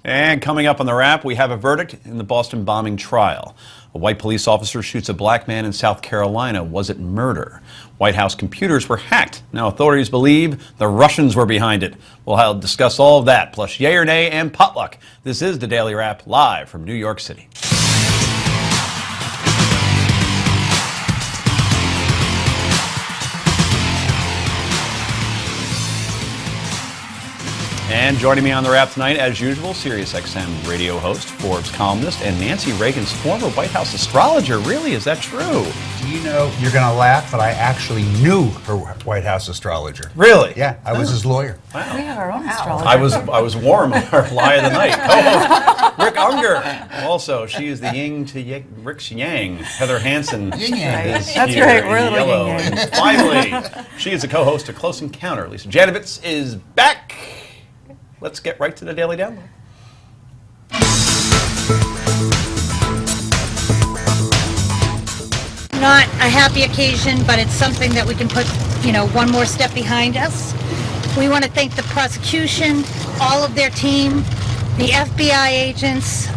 And coming up on the wrap, we have a verdict in the Boston bombing trial. A white police officer shoots a black man in South Carolina. Was it murder? White House computers were hacked. Now authorities believe the Russians were behind it. We'll discuss all of that, plus yay or nay and potluck. This is the Daily Wrap, live from New York City. And joining me on the wrap tonight, as usual, SiriusXM radio host, Forbes columnist, and Nancy Reagan's former White House astrologer. Really, is that true? Do you know, you're going to laugh, but I actually knew her White House astrologer. Really? Yeah, I was his lawyer. Wow. We have our own astrologer. I was warm on our lie of the night. Co-host Rick Unger. Also, she is the yin to Rick's yang. Heather Hansen is That's here right, in we're the yellow. yin yang. And finally, she is the co-host of Close Encounter. Lisa Janovitz is back. Let's get right to the Daily Download. Not a happy occasion, but it's something that we can put, one more step behind us. We want to thank the prosecution, all of their team, the FBI agents,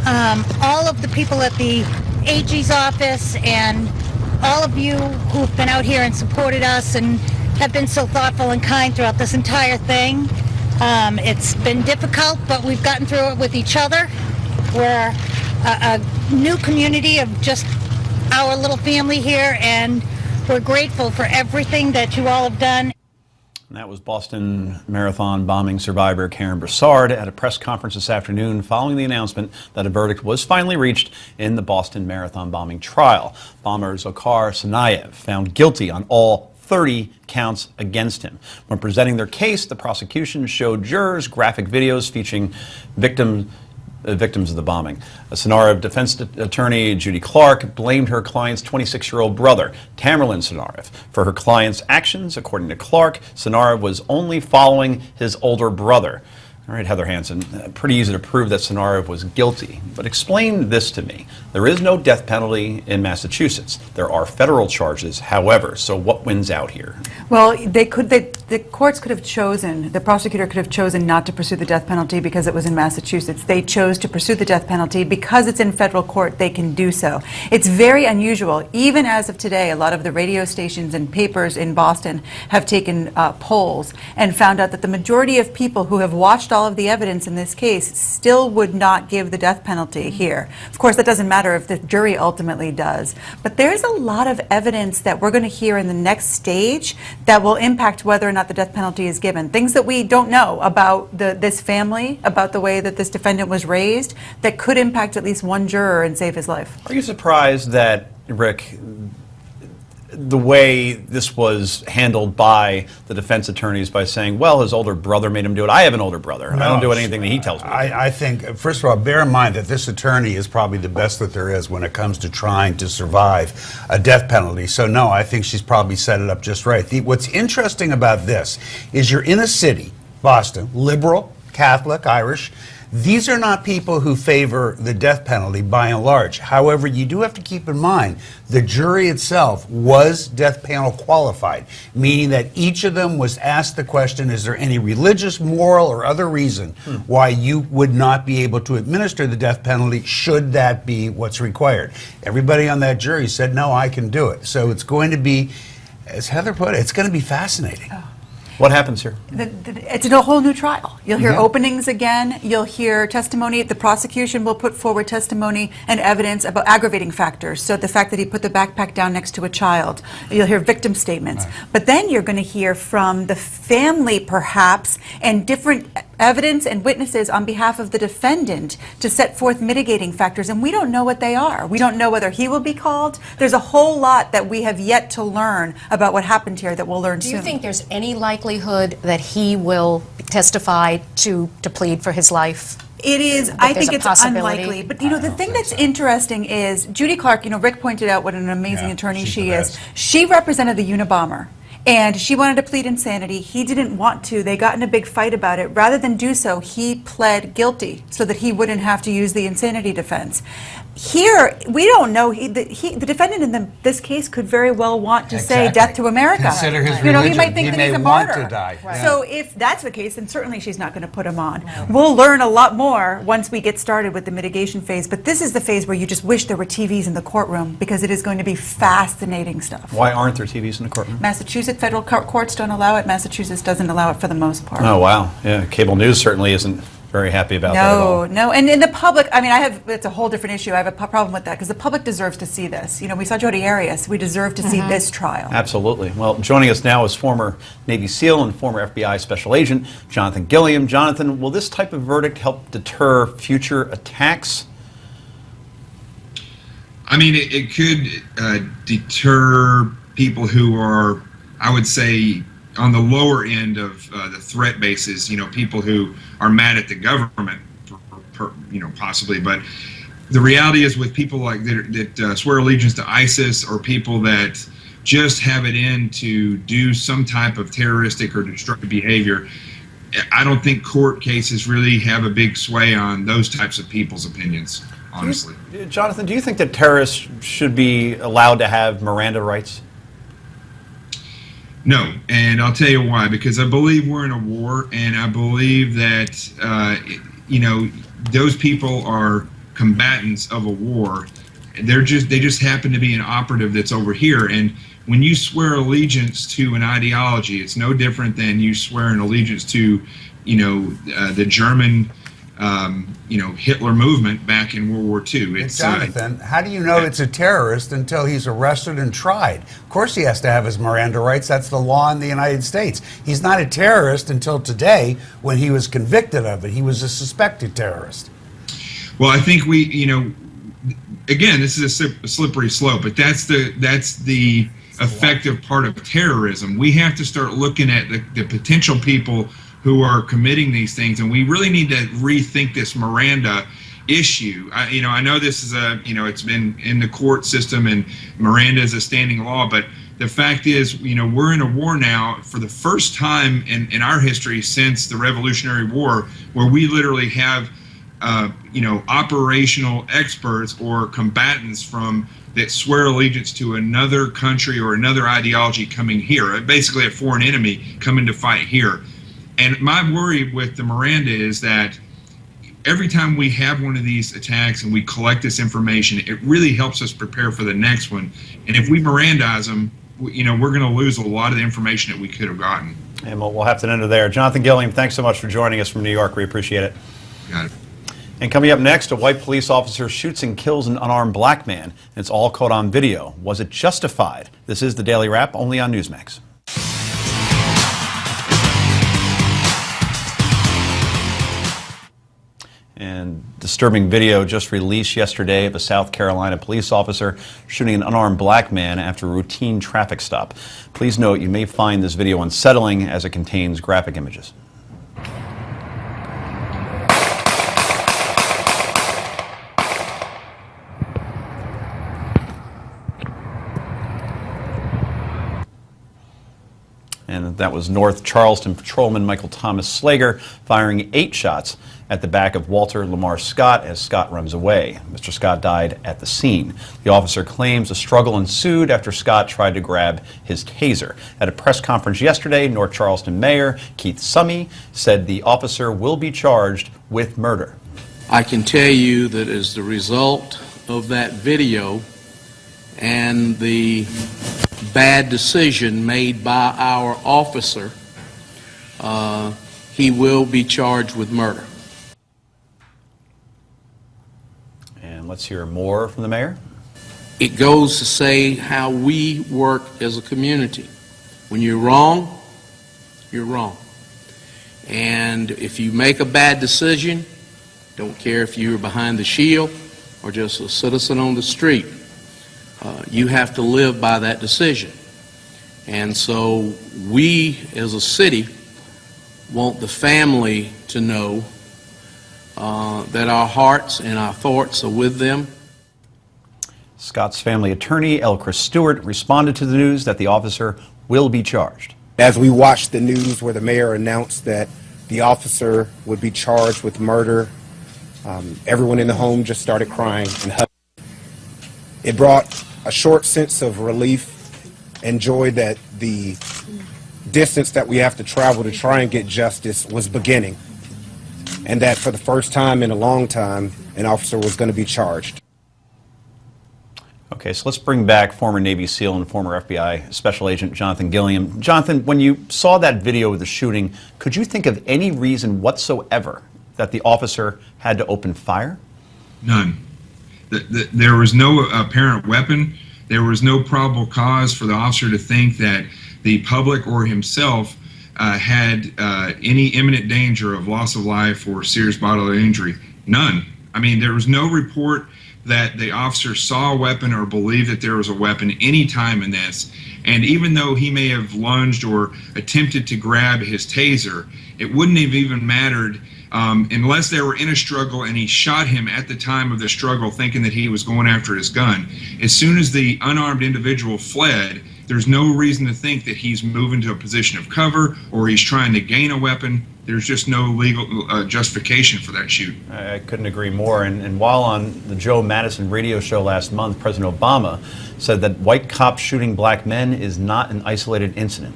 all of the people at the AG's office, and all of you who've been out here and supported us and have been so thoughtful and kind throughout this entire thing. It's been difficult, but we've gotten through it with each other. We're a new community of just our little family here, and we're grateful for everything that you all have done. And that was Boston Marathon bombing survivor Karen Broussard at a press conference this afternoon following the announcement that a verdict was finally reached in the Boston Marathon bombing trial. Bomber Dzhokhar Tsarnaev found guilty on all 30 counts against him. When presenting their case, the prosecution showed jurors graphic videos featuring victims of the bombing. A Tsarnaev defense attorney, Judy Clark, blamed her client's 26-year-old brother, Tamerlan Tsarnaev, for her client's actions. According to Clark, Tsarnaev was only following his older brother. All right, Heather Hansen, pretty easy to prove that Tsarnaev was guilty, but explain this to me. There is no death penalty in Massachusetts. There are federal charges, however, so what wins out here? Well, the courts could have chosen, the prosecutor could have chosen not to pursue the death penalty because it was in Massachusetts. They chose to pursue the death penalty because it's in federal court, they can do so. It's very unusual. Even as of today, a lot of the radio stations and papers in Boston have taken polls and found out that the majority of people who have watched all of the evidence in this case still would not give the death penalty here. Of course, that doesn't matter if the jury ultimately does. But there's a lot of evidence that we're going to hear in the next stage that will impact whether or not the death penalty is given. Things that we don't know about this family, about the way that this defendant was raised, that could impact at least one juror and save his life. Are you surprised that, Rick, the way this was handled by the defense attorneys by saying, well, his older brother made him do it. I have an older brother. No, I don't do anything that he tells me. I think, first of all, bear in mind that this attorney is probably the best that there is when it comes to trying to survive a death penalty. So no, I think she's probably set it up just right. What's interesting about this is you're in a city, Boston, liberal, Catholic, Irish. These are not people who favor the death penalty by and large. However, you do have to keep in mind the jury itself was death panel qualified, meaning that each of them was asked the question, is there any religious, moral, or other reason why you would not be able to administer the death penalty should that be what's required? Everybody on that jury said, no, I can do it. So it's going to be, as Heather put it, it's going to be fascinating. What happens here? It's a whole new trial. You'll hear openings again. You'll hear testimony. The prosecution will put forward testimony and evidence about aggravating factors. So the fact that he put the backpack down next to a child. You'll hear victim statements. Right. But then you're going to hear from the family, perhaps, and different evidence and witnesses on behalf of the defendant to set forth mitigating factors. And we don't know what they are. We don't know whether he will be called. There's a whole lot that we have yet to learn about what happened here that we'll learn soon. Do you think there's any likelihood that he will testify to plead for his life? It is, I think it's unlikely. But, the thing that's interesting is Judy Clark, Rick pointed out what an amazing attorney she is. She represented the Unabomber. And she wanted to plead insanity. He didn't want to. They got in a big fight about it. Rather than do so, he pled guilty so that he wouldn't have to use the insanity defense. Here, we don't know. The defendant in this case could very well want to say Exactly. death to America. Consider his He religion. might think He that may he's a want martyr. to die. Right. So if that's the case, then certainly she's not going to put him on. We'll learn a lot more once we get started with the mitigation phase. But this is the phase where you just wish there were TVs in the courtroom, because it is going to be fascinating stuff. Why aren't there TVs in the courtroom? Massachusetts federal courts don't allow it. Massachusetts doesn't allow it for the most part. Oh, wow. Yeah, cable news certainly isn't very happy about that at all. No, and in the public, I mean, it's a whole different issue. I have a problem with that, because the public deserves to see this. We saw Jodi Arias. We deserve to see this trial. Absolutely. Well, joining us now is former Navy SEAL and former FBI Special Agent Jonathan Gilliam. Jonathan, will this type of verdict help deter future attacks? I mean, it could deter people who are, I would say, on the lower end of the threat basis, people who are mad at the government, possibly. But the reality is, with people like that swear allegiance to ISIS, or people that just have it in to do some type of terroristic or destructive behavior, I don't think court cases really have a big sway on those types of people's opinions, honestly. Jonathan, do you think that terrorists should be allowed to have Miranda rights? No, and I'll tell you why. Because I believe we're in a war, and I believe that those people are combatants of a war. They just happen to be an operative that's over here. And when you swear allegiance to an ideology, it's no different than you swear an allegiance to, the German, Hitler movement back in World War II. It's Jonathan, how do you know it's a terrorist until he's arrested and tried? Of course he has to have his Miranda rights. That's the law in the United States. He's not a terrorist until today, when he was convicted of it. He was a suspected terrorist. Well, I think again, this is a slippery slope, but that's the effective part of terrorism. We have to start looking at the potential people who are committing these things, and we really need to rethink this Miranda issue. I know this is it's been in the court system, and Miranda is a standing law, but the fact is, we're in a war now for the first time in our history since the Revolutionary War, where we literally have operational experts or combatants that swear allegiance to another country or another ideology coming here, basically a foreign enemy coming to fight here. And my worry with the Miranda is that every time we have one of these attacks and we collect this information, it really helps us prepare for the next one. And if we Mirandize them, we're going to lose a lot of the information that we could have gotten. And we'll have to end it there. Jonathan Gilliam, thanks so much for joining us from New York. We appreciate it. Got it. And coming up next, a white police officer shoots and kills an unarmed black man. And it's all caught on video. Was it justified? This is the Daily Wrap, only on Newsmax. And disturbing video just released yesterday of a South Carolina police officer shooting an unarmed black man after a routine traffic stop. Please note, you may find this video unsettling as it contains graphic images. And that was North Charleston Patrolman Michael Thomas Slager firing 8 shots at the back of Walter Lamar Scott as Scott runs away. Mr. Scott died at the scene. The officer claims a struggle ensued after Scott tried to grab his taser. At a press conference yesterday, North Charleston Mayor Keith Summey said the officer will be charged with murder. I can tell you that as the result of that video and the bad decision made by our officer, he will be charged with murder. And let's hear more from the mayor. It goes to say how we work as a community. When you're wrong, you're wrong. And if you make a bad decision, don't care if you're behind the shield or just a citizen on the street, you have to live by that decision. And so we as a city want the family to know that our hearts and our thoughts are with them. Scott's family attorney, L. Chris Stewart, responded to the news that the officer will be charged. As we watched the news where the mayor announced that the officer would be charged with murder, everyone in the home just started crying and hugging. It brought a short sense of relief and joy that the distance that we have to travel to try and get justice was beginning, and that for the first time in a long time, an officer was going to be charged. Okay, so let's bring back former Navy SEAL and former FBI Special Agent Jonathan Gilliam. Jonathan, when you saw that video of the shooting, could you think of any reason whatsoever that the officer had to open fire? None. There was no apparent weapon. There was no probable cause for the officer to think that the public or himself had any imminent danger of loss of life or serious bodily injury. None. I mean, there was no report that the officer saw a weapon or believed that there was a weapon any time in this. And even though he may have lunged or attempted to grab his taser, it wouldn't have even mattered unless they were in a struggle and he shot him at the time of the struggle thinking that he was going after his gun. As soon as the unarmed individual fled, there's no reason to think that he's moving to a position of cover or he's trying to gain a weapon. There's just no legal justification for that shoot. I couldn't agree more. And while on the Joe Madison radio show last month, President Obama said that white cops shooting black men is not an isolated incident.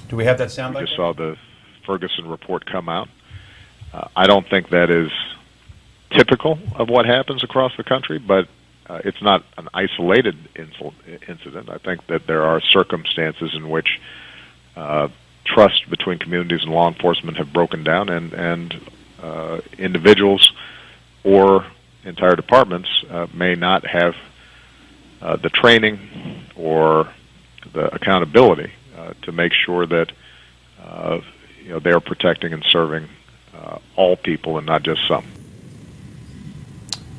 Do we have that sound? We just saw the Ferguson report come out. I don't think that is typical of what happens across the country, but it's not an isolated incident. I think that there are circumstances in which trust between communities and law enforcement have broken down, and individuals or entire departments may not have the training or the accountability to make sure that they are protecting and serving all people and not just some.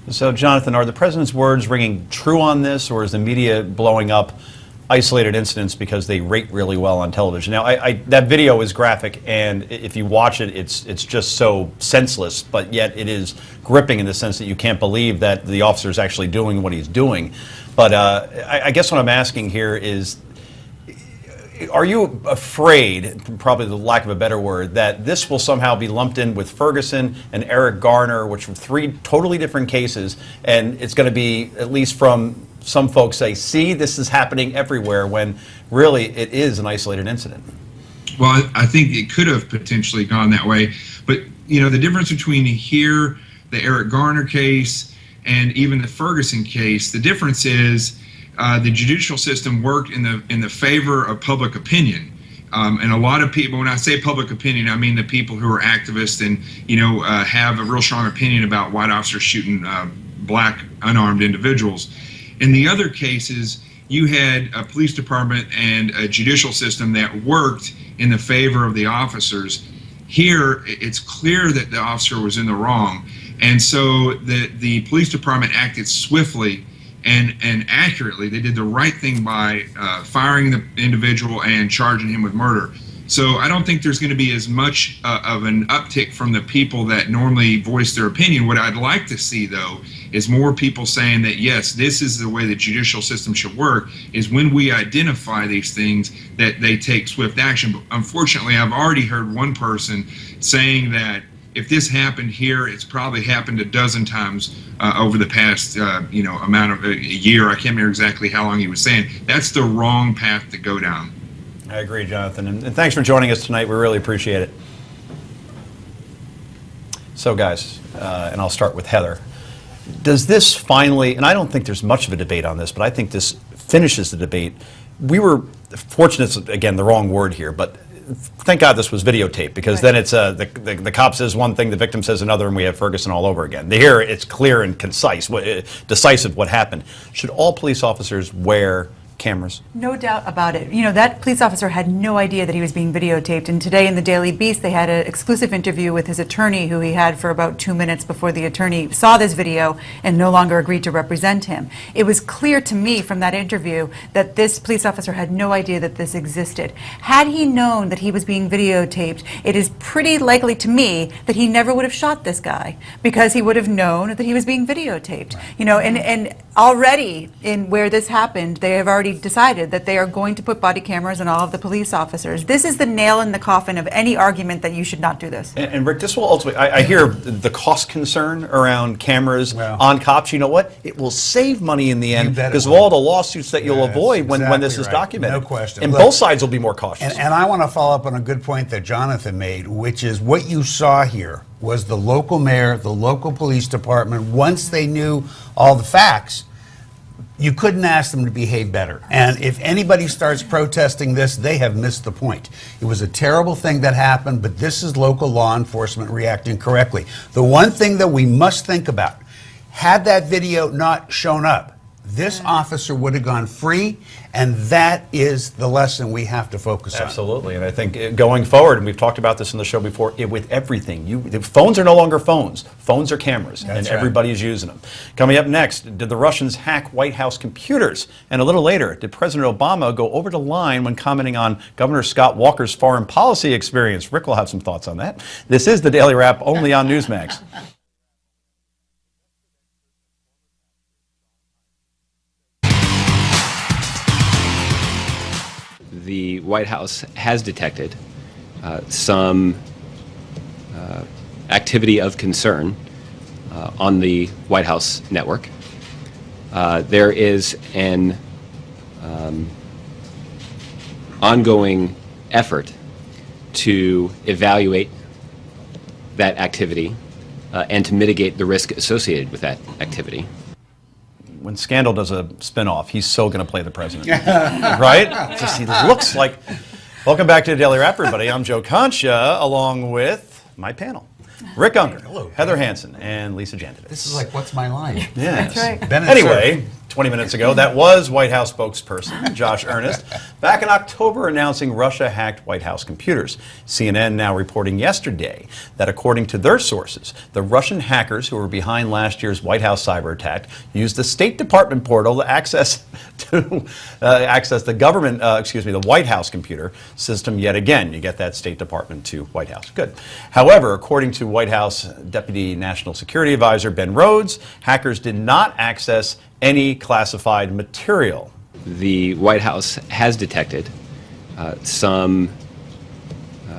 So, Jonathan, are the president's words ringing true on this, or is the media blowing up isolated incidents because they rate really well on television? Now, that video is graphic, and if you watch it, it's just so senseless, but yet it is gripping in the sense that you can't believe that the officer is actually doing what he's doing. But I guess what I'm asking here is, are you afraid, probably the lack of a better word, that this will somehow be lumped in with Ferguson and Eric Garner, which were three totally different cases, and it's going to be, at least from some folks say, see, this is happening everywhere, when really it is an isolated incident? Well, I think it could have potentially gone that way. But, the difference between here, the Eric Garner case, and even the Ferguson case, the difference is the judicial system worked in the favor of public opinion. And a lot of people, when I say public opinion, I mean the people who are activists and, have a real strong opinion about white officers shooting black unarmed individuals. In the other cases, you had a police department and a judicial system that worked in the favor of the officers. Here, it's clear that the officer was in the wrong. And so the police department acted swiftly and accurately. They did the right thing by firing the individual and charging him with murder. So I don't think there's going to be as much of an uptick from the people that normally voice their opinion. What I'd like to see, though, is more people saying that, yes, this is the way the judicial system should work, is when we identify these things that they take swift action. But unfortunately, I've already heard one person saying that if this happened here, it's probably happened a dozen times over the past, amount of a year. I can't remember exactly how long he was saying. That's the wrong path to go down. I agree, Jonathan, and thanks for joining us tonight. We really appreciate it. So, guys, and I'll start with Heather. Does this finally, and I don't think there's much of a debate on this, but I think this finishes the debate. We were fortunate, again, the wrong word here, but thank God this was videotaped, because then it's the cop says one thing, the victim says another, and we have Ferguson all over again. Here, it's clear and concise, decisive what happened. Should all police officers wear cameras? No doubt about it. That police officer had no idea that he was being videotaped. And today in the Daily Beast, they had an exclusive interview with his attorney, who he had for about 2 minutes before the attorney saw this video and no longer agreed to represent him. It was clear to me from that interview that this police officer had no idea that this existed. Had he known that he was being videotaped, it is pretty likely to me that he never would have shot this guy, because he would have known that he was being videotaped. And already in where this happened, they have already decided that they are going to put body cameras on all of the police officers. This is the nail in the coffin of any argument that you should not do this. And Rick, this will ultimately, I hear the cost concern around cameras on cops. You know what? It will save money in the end bet it because of will. all the lawsuits that you'll Yes, avoid when this is exactly right. documented. No question. And Look, both sides will be more cautious. And I want to follow up on a good point that Jonathan made, which is what you saw here was the local mayor, the local police department, once they knew all the facts, you couldn't ask them to behave better. And if anybody starts protesting this, they have missed the point. It was a terrible thing that happened, but this is local law enforcement reacting correctly. The one thing that we must think about, had that video not shown up, this officer would have gone free, and that is the lesson we have to focus on. Absolutely, and I think going forward, and we've talked about this in the show before, with everything, the phones are no longer phones. Phones are cameras, and right. everybody is using them. Coming up next, did the Russians hack White House computers? And a little later, did President Obama go over the line when commenting on Governor Scott Walker's foreign policy experience? Rick will have some thoughts on that. This is the Daily Wrap, only on Newsmax. The White House has detected some activity of concern on the White House network. There is an ongoing effort to evaluate that activity and to mitigate the risk associated with that activity. When Scandal does a spinoff, he's so going to play the president, right? Just he looks like. Welcome back to the Daily Wrap, everybody. I'm Joe Concha, along with my panel: Rick Unger, Hello. Heather Hansen, and Lisa Jantovich. This is like, what's my line? Yes. That's right. Ben and Anyway, 20 minutes ago, that was White House spokesperson Josh Earnest back in October announcing Russia hacked White House computers. CNN now reporting yesterday that according to their sources, the Russian hackers who were behind last year's White House cyber attack used the State Department portal to access the government, the White House computer system yet again. You get that State Department to White House. Good. However, according to White House Deputy National Security Advisor Ben Rhodes, hackers did not access any classified material. The White House has detected some.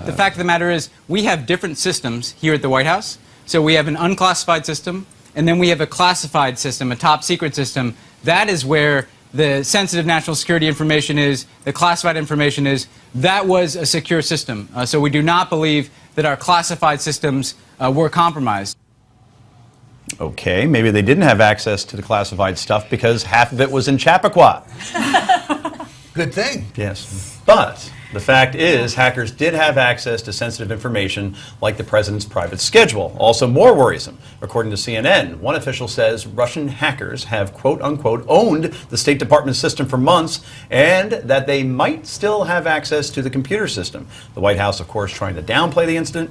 The fact of the matter is, we have different systems here at the White House. So we have an unclassified system, and then we have a classified system, a top secret system. That is where the sensitive national security information is, the classified information is. That was a secure system. So we do not believe that our classified systems were compromised. Okay, maybe they didn't have access to the classified stuff because half of it was in Chappaqua. Good thing. Yes. But the fact is, hackers did have access to sensitive information like the president's private schedule. Also more worrisome, according to CNN, one official says Russian hackers have, quote unquote, owned the State Department system for months and that they might still have access to the computer system. The White House, of course, trying to downplay the incident,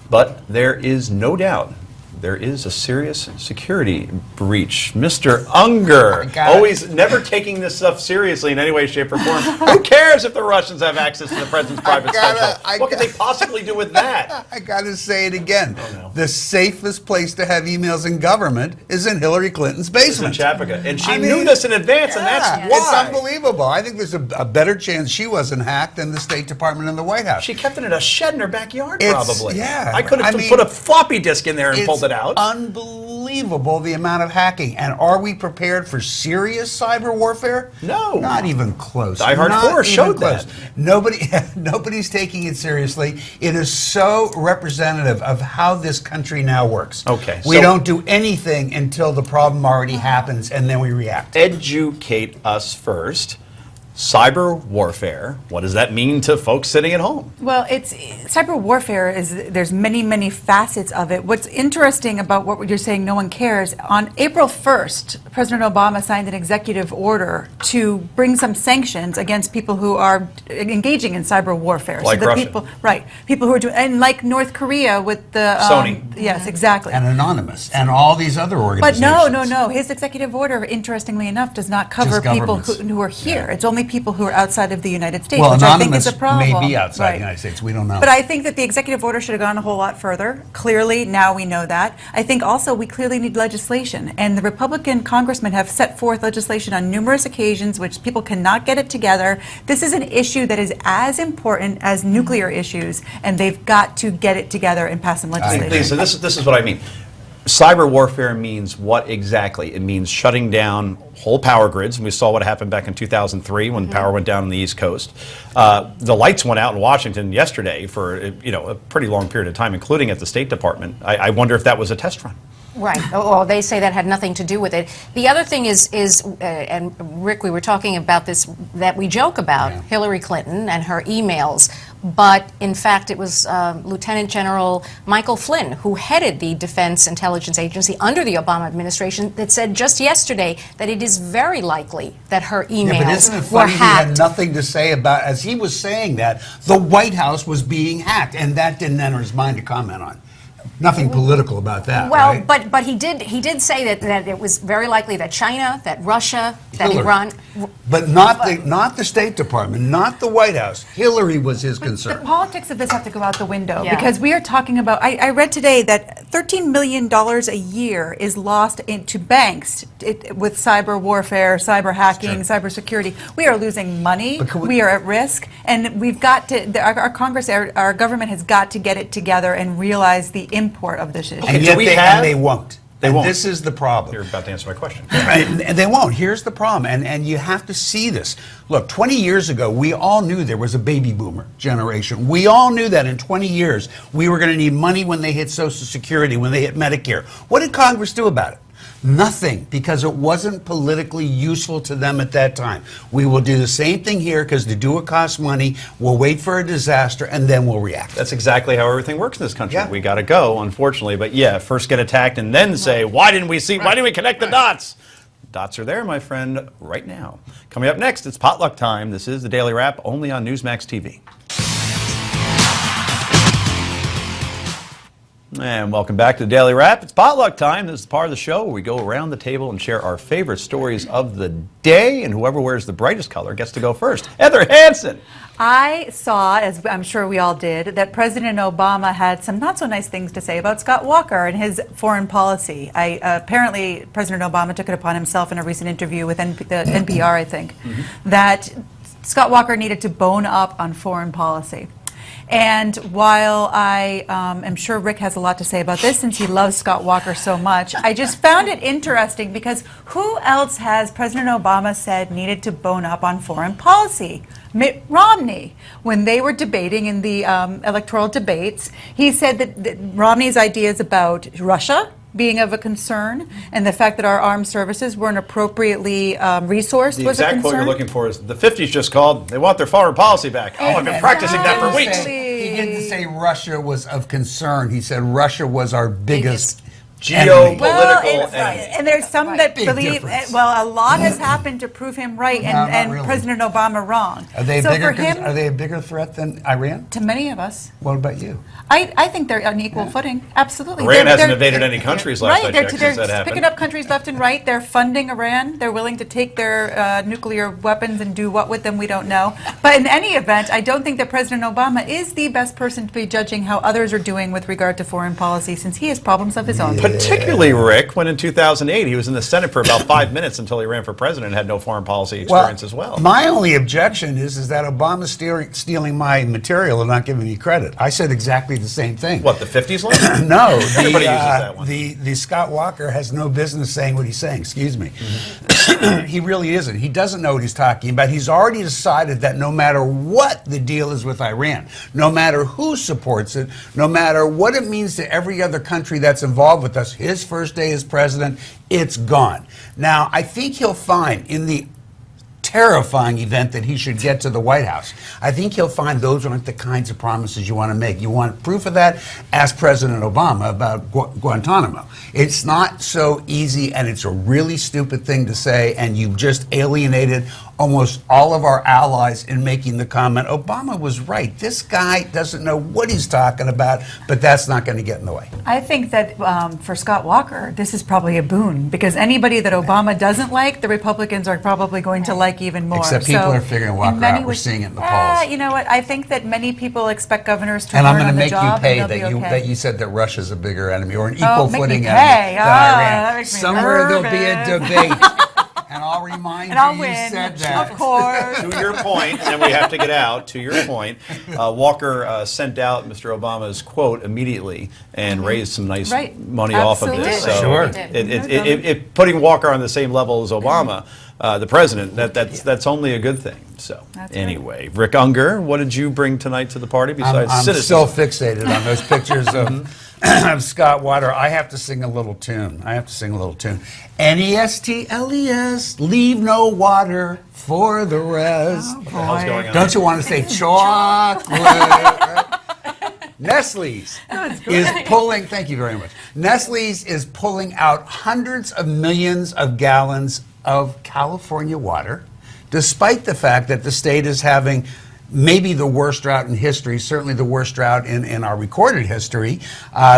but there is no doubt there is a serious security breach. Mr. Unger, always never taking this stuff seriously in any way, shape, or form. Who cares if the Russians have access to the president's private schedule? What could they possibly do with that? I gotta say it again. Oh, no. The safest place to have emails in government is in Hillary Clinton's It's in basement. Chappaqua. And she knew this in advance, and that's It's why. unbelievable. I think there's a better chance she wasn't hacked than the State Department and the White House. She kept it in a shed in her backyard, It's- probably. yeah. I could have I mean, put a floppy disk in there and It's pulled it out. unbelievable the amount of hacking. And are we prepared for serious cyber warfare? No. Not even close. Die Hard Not 4 even showed close. that. Nobody's taking it seriously. It is so representative of how this country now works. Okay, We so- don't do anything until the problem already happens and then we react. Educate us first. Cyber warfare, what does that mean to folks sitting at home? Well, it's cyber warfare there's many facets of it. What's interesting about what you're saying, no one cares, on April 1st, President Obama signed an executive order to bring some sanctions against people who are engaging in cyber warfare. Like the Russia. People who are doing, and like North Korea with the Sony. Yes, exactly. And Anonymous and all these other But organizations. no. His executive order, interestingly enough, does not cover Just people governments. who are here. It's only people who are outside of the United States, Well, which I think is anonymous a problem. may be outside Right. the United States. We don't know. But I think that the executive order should have gone a whole lot further. Clearly, now we know that. I think also we clearly need legislation. And the Republican congressmen have set forth legislation on numerous occasions which people cannot get it together. This is an issue that is as important as nuclear issues, and they've got to get it together and pass some legislation. Lisa, this is what I mean. Cyber warfare means what exactly? It means shutting down whole power grids. And we saw what happened back in 2003 when power went down on the East Coast. The lights went out in Washington yesterday for a pretty long period of time, including at the State Department. I wonder if that was a test run. Right. Well, they say that had nothing to do with it. The other thing is, and Rick, we were talking about this, that we joke about Hillary Clinton and her emails, but in fact it was Lieutenant General Michael Flynn, who headed the Defense Intelligence Agency under the Obama administration, that said just yesterday that it is very likely that her emails Yeah, but isn't it were funny he had hacked. nothing to say about, as he was saying that, the White House was being hacked, and that didn't enter his mind to comment on. Nothing political about that, Well, right? but he did say that it was very likely that China, that Russia, that Hillary. Iran. But not the State Department, not the White House. Hillary was his The concern. politics of this have to go out the window Yeah. because we are talking about, I read today that $13 million a year is lost into banks with cyber warfare, cyber hacking, cyber security. We are losing money, But could we are at risk, and we've got to, our Congress, our government has got to get it together and realize the import of this issue. And do yet we they, have- and they won't. They And won't. This is the problem. You're about to answer my question. And they won't. Here's the problem, and you have to see this. Look, 20 years ago, we all knew there was a baby boomer generation. We all knew that in 20 years, we were going to need money when they hit Social Security, when they hit Medicare. What did Congress do about it? Nothing, because it wasn't politically useful to them at that time. We will do the same thing here because to do it costs money. We'll wait for a disaster, and then we'll react. That's exactly how everything works in this country. Yeah. We got to go, unfortunately. But yeah, first get attacked and then say, why didn't we connect the dots? Dots are there, my friend, right now. Coming up next, it's potluck time. This is the Daily Wrap, only on Newsmax TV. And welcome back to the Daily Wrap. It's potluck time. This is part of the show where we go around the table and share our favorite stories of the day, and whoever wears the brightest color gets to go first. Heather Hansen. I saw, as I'm sure we all did, that President Obama had some not so nice things to say about Scott Walker and his foreign policy. Apparently, President Obama took it upon himself in a recent interview with the NPR, I think, that Scott Walker needed to bone up on foreign policy. And while I am sure Rick has a lot to say about this since he loves Scott Walker so much, I just found it interesting because who else has President Obama said needed to bone up on foreign policy? Mitt Romney. When they were debating in the electoral debates, he said that Romney's ideas about Russia being of a concern and the fact that our armed services weren't appropriately resourced The was a exact concern. quote you're looking for is, the 50s just called, they want their foreign policy back. Oh, I've been practicing that for weeks. He didn't say Russia was of concern. He said Russia was our biggest Geopolitical Well, enemy. and there's some that Big believe, difference. well, a lot has happened to prove him right No, and, not and really. President Obama wrong. Are they, so bigger, for him, are they a bigger threat than Iran? to many of us, What about you? I think they're on equal footing. Absolutely. Iran hasn't They're- invaded any countries last I Right, checked they're since that happened. picking up countries left and right. They're funding Iran. They're willing to take their nuclear weapons and do what with them, we don't know. But in any event, I don't think that President Obama is the best person to be judging how others are doing with regard to foreign policy since he has problems of his own. Particularly Rick, when in 2008 he was in the Senate for about 5 minutes until he ran for president and had no foreign policy experience as well. My only objection is that Obama's stealing my material and not giving me credit. I said exactly the same thing. What, the 50s line? No, Everybody uses that one. the Scott Walker has no business saying what he's saying. Excuse me. He really isn't. He doesn't know what he's talking about. He's already decided that no matter what the deal is with Iran, no matter who supports it, no matter what it means to every other country that's involved with us, his first day as president, it's gone. Now, I think he'll find in the terrifying event that he should get to the White House, I think he'll find those aren't the kinds of promises you want to make. You want proof of that? Ask President Obama about Guantanamo. It's not so easy, and it's a really stupid thing to say, and you've just alienated almost all of our allies in making the comment, Obama was right. This guy doesn't know what he's talking about, but that's not going to get in the way. I think that for Scott Walker, this is probably a boon, because anybody that Obama doesn't like, the Republicans are probably going to like even more. Except people are figuring Walker in many out. We're ways- seeing it in the polls. You know what? I think that many people expect governors to And I'm learn going on to the make you job, pay and they'll that be you okay. that you said that Russia's a bigger enemy or an Oh, equal make me footing pay. enemy than That Iran. makes me Somewhere there'll be a nervous. debate. And I'll remind And I'll you win, said that. of course. To your point, and then we have to get out, to your point, Walker sent out Mr. Obama's quote immediately and raised some nice Right. money off of this. Absolutely. Sure. If putting Walker on the same level as Obama, the president, that's only a good thing. So That's right. anyway, Rick Unger, what did you bring tonight to the party besides I'm cynicism? still fixated on those pictures of Scott Water. I have to sing a little tune. NESTLES, leave no water for the rest. Oh, How's going on? Don't you want to say chocolate? Nestle's is pulling, thank you very much. Nestle's is pulling out hundreds of millions of gallons of California water, despite the fact that the state is having maybe the worst drought in history, certainly the worst drought in our recorded history.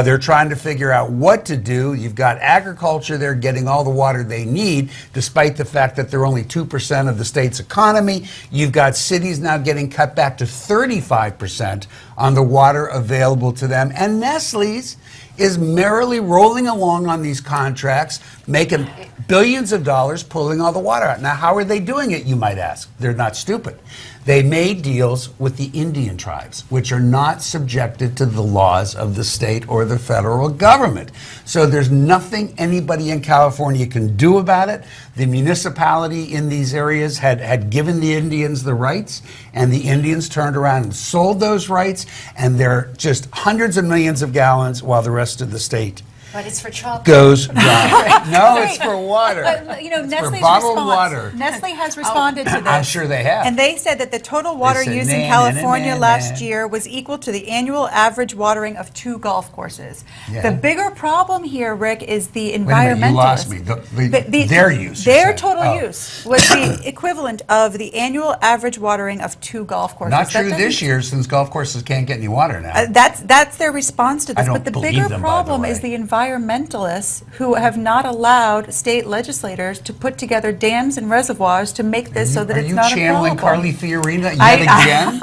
They're trying to figure out what to do. You've got agriculture there getting all the water they need, despite the fact that they're only 2% of the state's economy. You've got cities now getting cut back to 35% on the water available to them. And Nestle's is merrily rolling along on these contracts, making billions of dollars, pulling all the water out. Now, how are they doing it, you might ask? They're not stupid. They made deals with the Indian tribes, which are not subjected to the laws of the state or the federal government. So there's nothing anybody in California can do about it. The municipality in these areas had given the Indians the rights, and the Indians turned around and sold those rights, and they're just hundreds of millions of gallons while the rest of the state But it's for chocolate. goes dry. No, it's for water. But, you know, It's Nestle's for bottled response. water. Nestle has responded to this. I'm sure they have. And they said that the total water said, use in "Nah, California nah, nah, last nah." year was equal to the annual average watering of 2 golf courses. Yeah. The bigger problem here, Rick, is the Wait a minute, environmentalists. you lost me. Their use. you Their said. total Oh. use was the equivalent of the annual average watering of 2 golf courses. Not That true doesn't- this year, since golf courses can't get any water now. That's their response to this. I don't But the believe bigger them, by the problem is way. the environmentalists who have not allowed state legislators to put together dams and reservoirs to make this so that Are it's you not a channeling problem. Carly Fiorina yet I- again?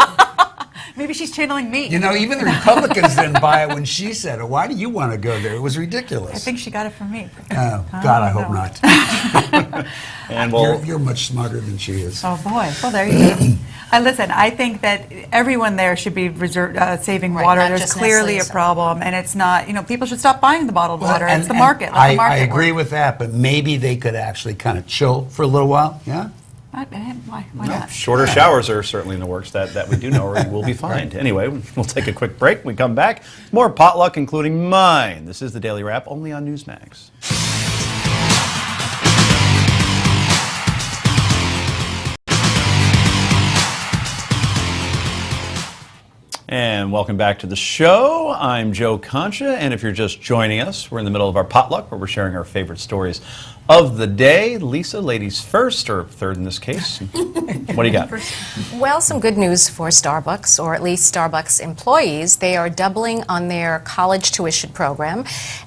Maybe she's channeling me. You know, even the Republicans didn't buy it when she said it. Why do you want to go there? It was ridiculous. I think she got it from me. Oh, God, I hope no. not. And we'll You're much smarter than she is. Oh, boy. Well, there you go. Listen, I think that everyone there should be saving Right, water. not There's just clearly Nestle's. a problem, and it's not, people should stop buying the bottled water. And- It's the and market. Let the market I agree work. with that, but maybe they could actually kind of chill for a little while. Yeah? Why not? shorter showers are certainly in the works. That we do know, or we'll be fine. Anyway, we'll take a quick break. When we come back, more potluck, including mine. This is the Daily Wrap, only on Newsmax. And welcome back to the show. I'm Joe Concha, and if you're just joining us, we're in the middle of our potluck where we're sharing our favorite stories of the day. Lisa, ladies first, or third in this case. What do you got? Well, some good news for Starbucks, or at least Starbucks employees. They are doubling on their college tuition program.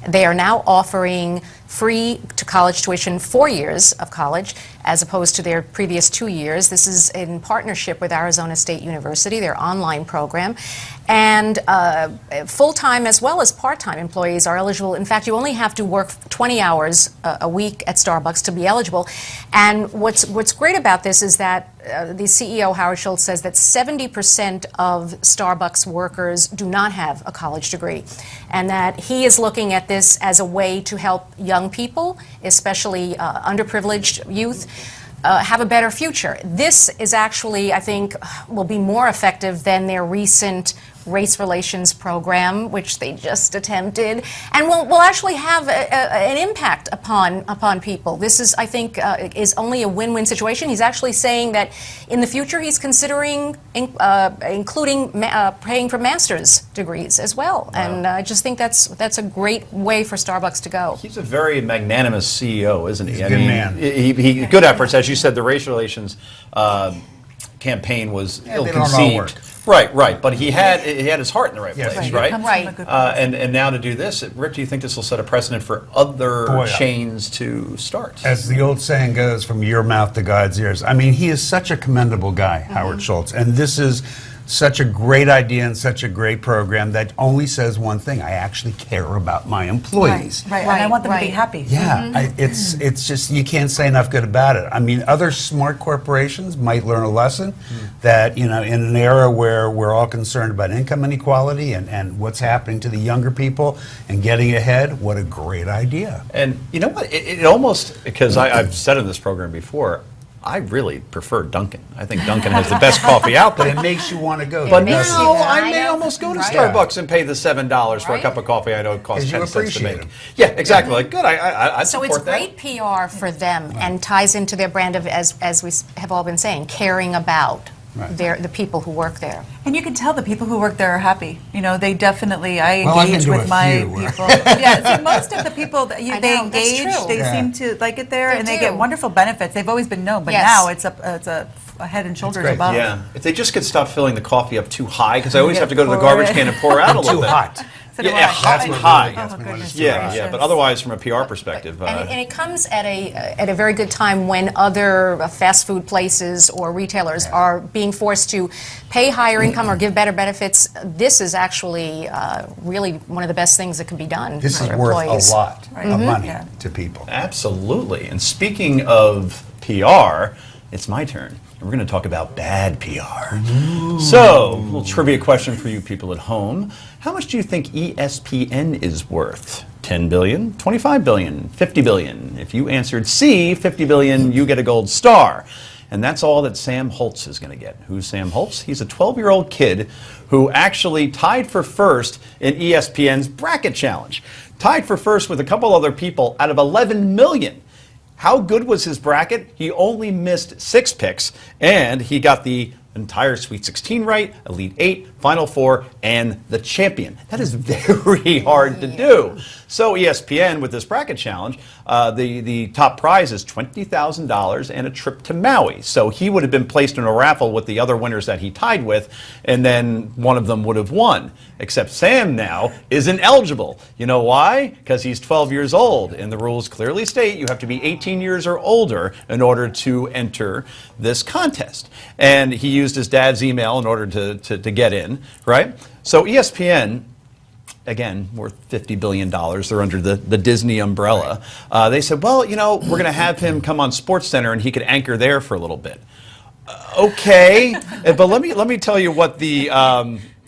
They are now offering free to college tuition 4 years of college as opposed to their previous 2 years. This is in partnership with Arizona State University, their online program. And full-time as well as part-time employees are eligible. In fact, you only have to work 20 hours a week at Starbucks to be eligible. And what's great about this is that the CEO, Howard Schultz, says that 70% of Starbucks workers do not have a college degree, and that he is looking at this as a way to help young people, especially underprivileged youth, have a better future. This is actually, I think, will be more effective than their recent race relations program, which they just attempted, and will actually have an impact upon people. This is, I think, is only a win-win situation. He's actually saying that in the future he's considering including paying for master's degrees as well. Wow. And I just think that's a great way for Starbucks to go. He's a very magnanimous CEO, isn't he? He's a good man. He good efforts, as you said. The race relations campaign was they don't all ill-conceived. work. Right. But he had his heart in the right Yes. place, Right. right? It comes from a good And now to do this, Rick, do you think this will set a precedent for other chains to start? As the old saying goes, from your mouth to God's ears. I mean, he is such a commendable guy, Howard Schultz, and this is such a great idea and such a great program that only says one thing: I actually care about my employees. Right, and I want them to be Right. happy. Yeah, it's just, you can't say enough good about it. I mean, other smart corporations might learn a lesson that, in an era where we're all concerned about income inequality and what's happening to the younger people and getting ahead, what a great idea. And you know what? It almost, because I've said in this program before, I really prefer Dunkin'. I think Dunkin' has the best coffee out But there. it makes you want to go. But makes now you- I I may know. almost go to Right. Starbucks and pay the $7 for a Right. cup of coffee. I know it costs 'Cause you 10 cents to appreciate make. them. Yeah, exactly. Like, good. I So support it's that. great PR for them and ties into their brand of, as we have all been saying, caring about the people who work there. And you can tell the people who work there are happy. They definitely, I Well, I've been engage to with a my few where- people. Yeah, so most of the people, that I they know, that's engage, true. they Yeah. seem to like it there, They and they do. get wonderful benefits. They've always been known, but Yes. now it's a head and shoulders great. above. Yeah. If they just could stop filling the coffee up too high, because I always Yeah, have to go to the pour garbage it. can and pour out a little Too bit. hot. So do Yeah, I. hot and I- high. Oh, That's when goodness it's Yeah, gracious. but otherwise, from a PR perspective, And it comes at a very good time when other fast food places or retailers are being forced to pay higher income or give better benefits. This is actually really one of the best things that can be done This for is worth employees. a lot of money Yeah. to people. absolutely. And speaking of PR, it's my turn. We're going to talk about bad PR. So, a little trivia question for you people at home. How much do you think ESPN is worth? 10 billion, 25 billion, 50 billion? If you answered C, 50 billion, you get a gold star. And that's all that Sam Holtz is going to get. Who's Sam Holtz? He's a 12-year-old kid who actually tied for first in ESPN's bracket challenge. Tied for first with a couple other people out of 11 million. How good was his bracket? He only missed 6 picks, and he got the entire Sweet 16 right, Elite 8, Final Four, and the champion. That is very hard to do. So ESPN, with this bracket challenge, the top prize is $20,000 and a trip to Maui. So he would have been placed in a raffle with the other winners that he tied with, and then one of them would have won. Except Sam now isn't eligible. You know why? Because he's 12 years old, and the rules clearly state you have to be 18 years or older in order to enter this contest. And he used his dad's email in order to get in, right? So ESPN, again, worth $50 billion. They're under the Disney umbrella. They said, well, we're going to have him come on SportsCenter and he could anchor there for a little bit. Okay, but let me tell you what the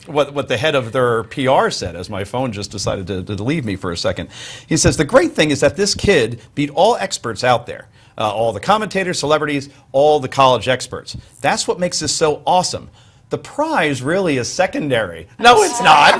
what the head of their PR said, as my phone just decided to leave me for a second. He says, the great thing is that this kid beat all experts out there. All the commentators, celebrities, all the college experts. That's what makes this so awesome. The prize really is secondary. No, it's not.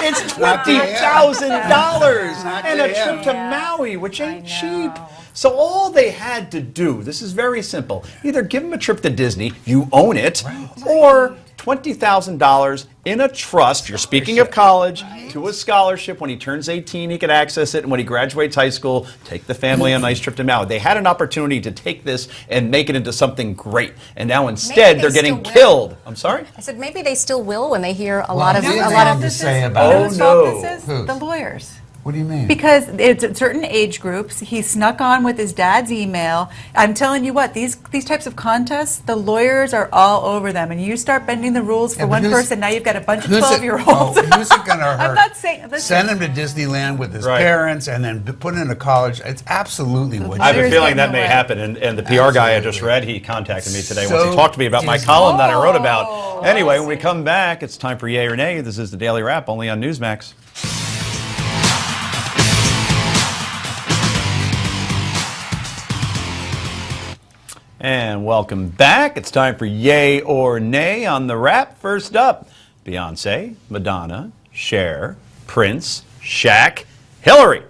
It's $20,000 and a trip to Maui, which ain't cheap. So all they had to do, this is very simple, either give him a trip to Disney, you own it, or $20,000 in a trust, you're speaking of college, to a scholarship. When he turns 18, he can access it, and when he graduates high school, take the family on a nice trip to Maui. They had an opportunity to take this and make it into something great, and now instead they they're getting still will. killed. I'm sorry? I said maybe they still will when they hear a lot of they a have lot to of. say You about know it. whose fault no. this is? Whose? The lawyers. What do you mean? Because it's at certain age groups. He snuck on with his dad's email. I'm telling you what, these types of contests, the lawyers are all over them. And you start bending the rules for Yeah, but one who's- person, now you've got a bunch of Who's it- 12-year-olds. oh, who's it going to hurt? I'm not saying, listen, Send him to Disneyland with his Right. parents and then put him into college. It's absolutely what I have a Lawyers feeling get that in may the way. happen, and the PR guy I just Absolutely. read, he contacted me today once he So talked to me about my Disney. column that I wrote about. Anyway, when we come back, it's time for Yay or Nay. This is the Daily Wrap, only on Newsmax. And welcome back. It's time for Yay or Nay on the Wrap. First up, Beyonce, Madonna, Cher, Prince, Shaq, Hillary.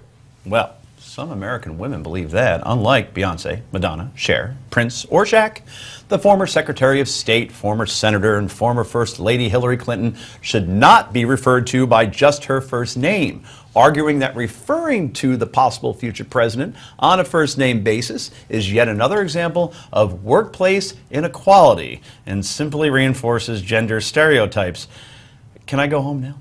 Well, some American women believe that, unlike Beyonce, Madonna, Cher, Prince, or Shaq, the former Secretary of State, former Senator, and former First Lady Hillary Clinton should not be referred to by just her first name, arguing that referring to the possible future president on a first name basis is yet another example of workplace inequality and simply reinforces gender stereotypes. Can I go home now?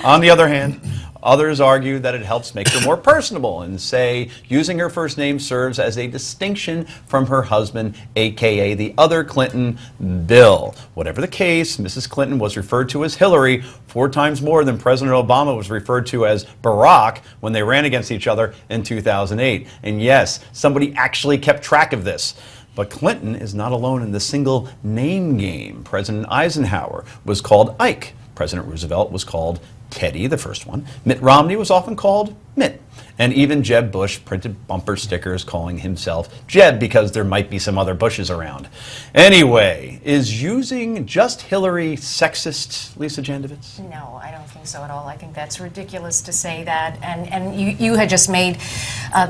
On the other hand, others argue that it helps make her more personable and say using her first name serves as a distinction from her husband, aka the other Clinton, Bill. Whatever the case, Mrs. Clinton was referred to as Hillary 4 times more than President Obama was referred to as Barack when they ran against each other in 2008. And yes, somebody actually kept track of this. But Clinton is not alone in the single name game. President Eisenhower was called Ike. President Roosevelt was called Teddy, the first one. Mitt Romney was often called Mitt. And even Jeb Bush printed bumper stickers calling himself Jeb because there might be some other Bushes around. Anyway, is using just Hillary sexist, Lisa Jandovitz? No, I don't think so at all. I think that's ridiculous to say that. And you had just made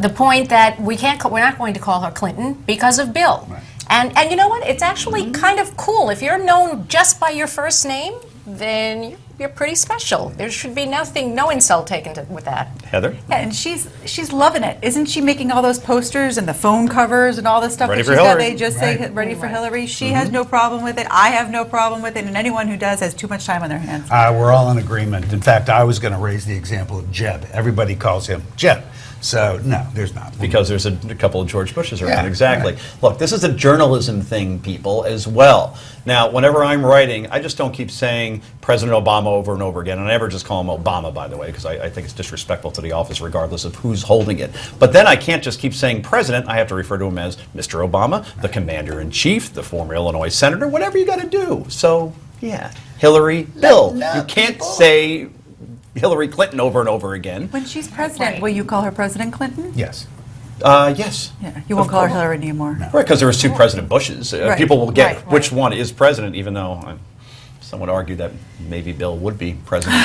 the point that we're not going to call her Clinton because of Bill. Right. And you know what? It's actually kind of cool. If you're known just by your first name, then you're pretty special. There should be no insult taken with that. Heather? Yeah, and she's loving it. Isn't she making all those posters and the phone covers and all this stuff Ready that for she's got? Hillary. They just say ready for Hillary. She has no problem with it. I have no problem with it. And anyone who does has too much time on their hands. We're all in agreement. In fact, I was going to raise the example of Jeb. Everybody calls him Jeb. So, no, there's not. Because there's a couple of George Bushes around, Yeah, exactly. right. Look, this is a journalism thing, people, as well. Now, whenever I'm writing, I just don't keep saying President Obama over and over again, and I never just call him Obama, by the way, because I think it's disrespectful to the office regardless of who's holding it. But then I can't just keep saying President, I have to refer to him as Mr. Obama, the Commander-in-Chief, the former Illinois Senator, whatever you got to do. So, yeah, Hillary, Bill. You can't say Hillary Clinton over and over again. When she's president, will you call her President Clinton? Yes. Yes. Yeah, you won't call her Hillary anymore. Right, because there was 2 President Bushes. Right. People will get Right, which one is president, even though some would argue that maybe Bill would be president.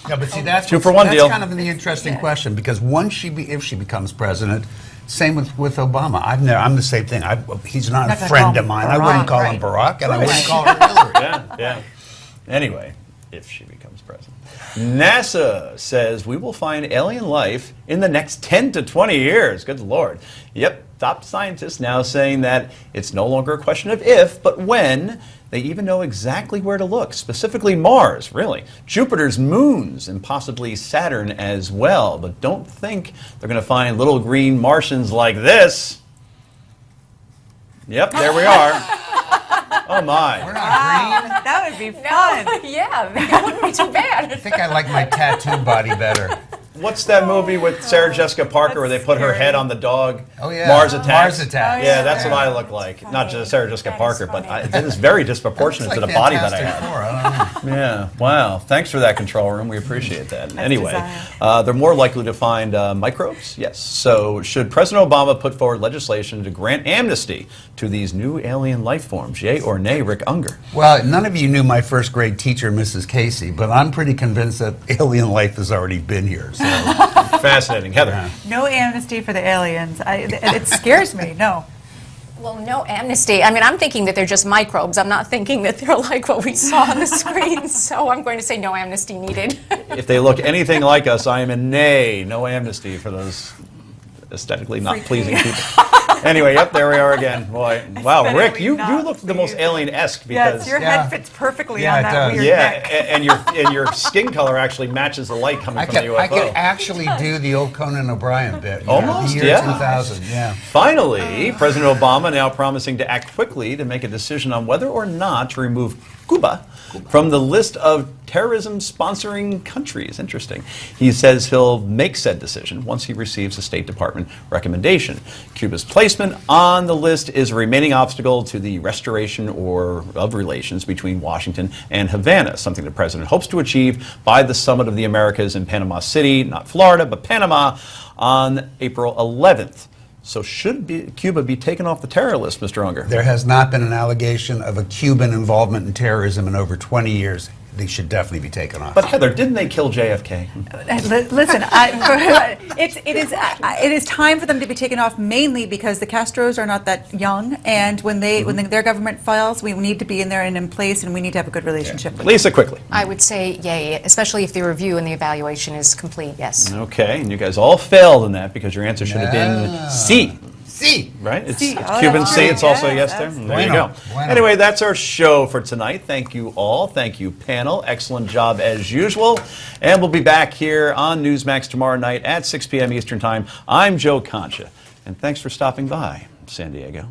Yeah, but see, that's 2 for 1 that's deal. kind of an interesting question because if she becomes president, same with Obama. I'm the same thing. He's not a Not gonna friend call of him mine. I wouldn't call him Barack, Barack, and I wouldn't call her Hillary. Yeah. Anyway, if she becomes president. NASA says we will find alien life in the next 10 to 20 years. Good Lord. Yep, top scientists now saying that it's no longer a question of if, but when. They even know exactly where to look, specifically Mars, really, Jupiter's moons, and possibly Saturn as well. But don't think they're going to find little green Martians like this. Yep, there we are. Oh, my. We're not green. That would be fun. Yeah, it wouldn't be too bad. I think I like my tattoo body better. What's that movie with Sarah Jessica Parker where they put her head on the dog? Oh, yeah. Mars Attacks. Mars Attacks. Yeah, that's what I look like. Not just Sarah Jessica Parker, but it is very disproportionate to the body that I have. Yeah, wow. Thanks for that, control room. We appreciate that. Anyway, they're more likely to find microbes? Yes. So should President Obama put forward legislation to grant amnesty to these new alien life forms? Yay or nay, Rick Unger? Well, none of you knew my first grade teacher, Mrs. Casey, but I'm pretty convinced that alien life has already been here. So. Fascinating. Heather? No amnesty for the aliens. It scares me. No. Well, no amnesty. I mean, I'm thinking that they're just microbes. I'm not thinking that they're like what we saw on the screen. So I'm going to say no amnesty needed. If they look anything like us, I am a nay. No amnesty for those aesthetically not pleasing people. Anyway, yep, there we are again. Boy, wow, Rick, you look the most alien-esque because Yes, your head fits perfectly on it that does. weird neck. and your skin color actually matches the light coming from the UFO. I could actually do the old Conan O'Brien bit. Almost, the year yeah. 2000, yeah. Finally, President Obama now promising to act quickly to make a decision on whether or not to remove Cuba from the list of terrorism sponsoring countries. Interesting. He says he'll make said decision once he receives a State Department recommendation. Cuba's placement on the list is a remaining obstacle to the restoration of relations between Washington and Havana, something the president hopes to achieve by the Summit of the Americas in Panama City, not Florida, but Panama, on April 11th. So should Cuba be taken off the terror list, Mr. Unger? There has not been an allegation of a Cuban involvement in terrorism in over 20 years. They should definitely be taken off. But Heather, didn't they kill JFK? Listen, it is time for them to be taken off, mainly because the Castros are not that young, and when their government fails, we need to be in there and in place, and we need to have a good relationship with them. Lisa, quickly. I would say yay, especially if the review and the evaluation is complete, yes. Okay, and you guys all failed in that because your answer should have been C. See. Right? It's C. Oh, Cuban that's C. right. It's also a Yeah, yes there. that's- There you Bueno. go. Bueno. Anyway, that's our show for tonight. Thank you all. Thank you, panel. Excellent job as usual. And we'll be back here on Newsmax tomorrow night at 6 p.m. Eastern Time. I'm Joe Concha. And thanks for stopping by, San Diego.